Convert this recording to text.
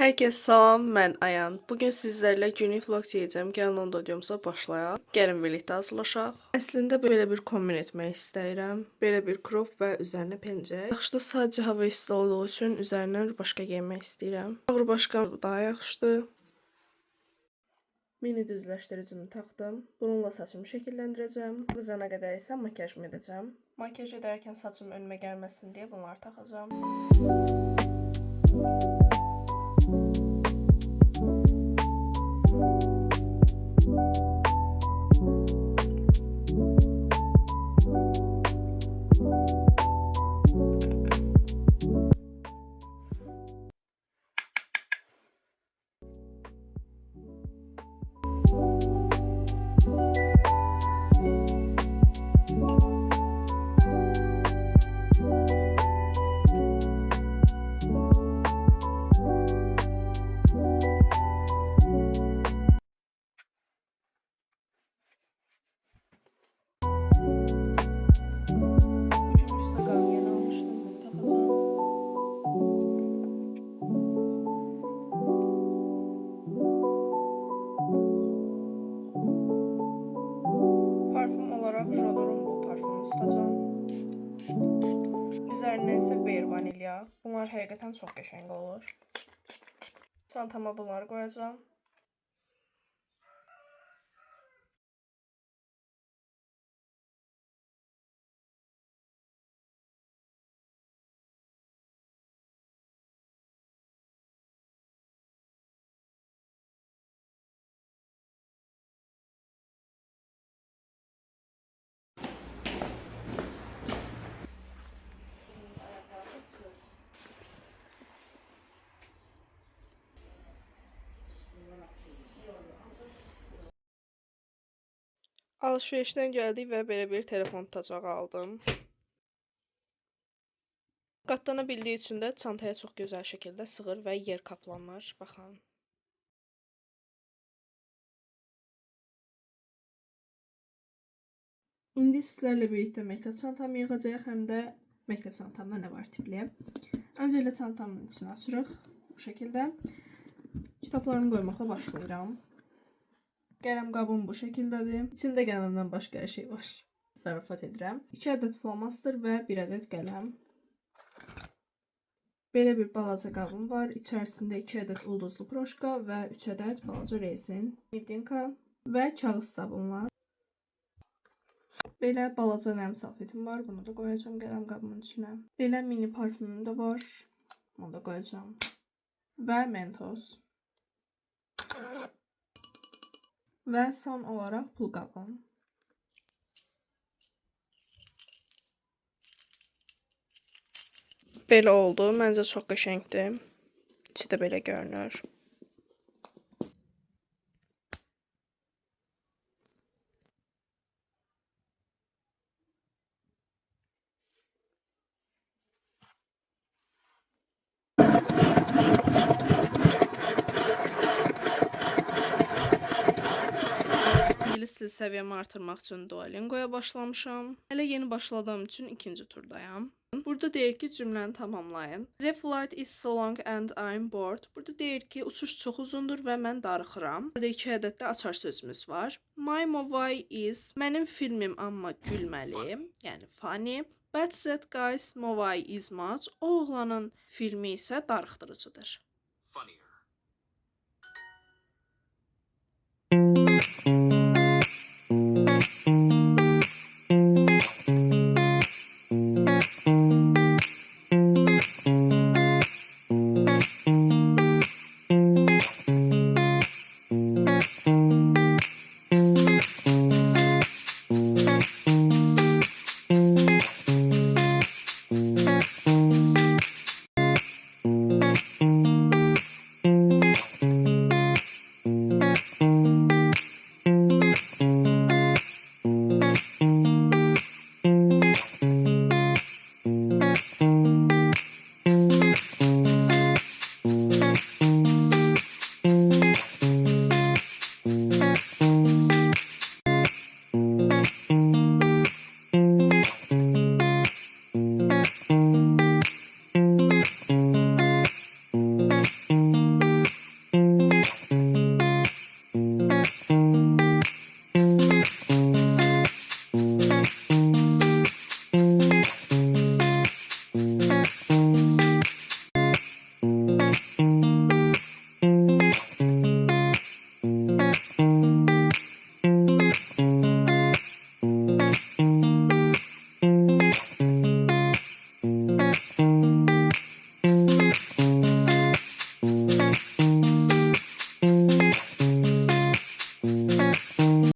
Herkese salam, mən Ayan. Bugün sizlərlə günlük vlog çəkəcəm. Gəlin onda videomuza başlayaq. Gəlin birlikdə hazırlaşaq. Əslində belə bir kombin etmək istəyirəm. Belə bir crop və üzərinə pencək. Yaxşıda sadəcə hava isti olduğu üçün üzərinə rubашka geymək istəyirəm. Rubashka daha yaxşıdır. Mini düzləşdiricimi taxdım. Bununla saçımı şəkilləndirəcəm. Qızana qədər isə makyajımı edəcəm. Makyaj edərkən saçım önümə gəlməsin deyə bunları taxacağam. Parfüm olarak J'ador'un bu parfümünü sıxacağım. Üzərindən isə Bare vanilya. Bunlar həqiqətən çox qəşəng olur. Çantama bunları qoyacağım. Alışverişdən gəldik və belə bir telefon tutacağı aldım. Qatlana bildiyi üçün də çantaya çox gözəl şəkildə sığır və yer kaplanır. Baxın. İndi sizlərlə birlikdə məktəb çantamı yığacağıq, həm də məktəb çantamda nə var tipli. Öncələ çantamın içini açırıq bu şəkildə. Kitablarımı qoymaqla başlayıram. Qələm qabım bu şəkildədir. İçində qələmdən başqa hər şey var. Zarafat edirəm. 2 ədəd flomaster və 1 ədəd qələm. Belə bir balaca qabım var. İçərisində 2 ədəd ulduzlu proşka və 3 ədəd balaca rezin, nibdinka və kağız sabunlar. Belə balaca nəm salfetim var. Bunu da qoyacağım qələm qabımın içinə. Belə mini parfümüm də var. Onu da qoyacağım. Və Mentos. Və son olaraq pul qabım. Belə oldu. Məncə çox qəşəngdir. İçi də belə görünür. İngilis dil səviyyəmi artırmaq üçün Duolingo'ya başlamışam. Hələ yeni başladığım üçün ikinci turdayam. Burada deyir ki, cümləni tamamlayın. The flight is so long and I'm bored. Burada deyir ki, uçuş çox uzundur və mən darıxıram. Burada 2 ədəd də açar sözümüz var. My movie is, mənim filmim amma gülməli, yəni funny. But that guy's movie is much. O oğlanın filmi isə darıxdırıcıdır. Funnier.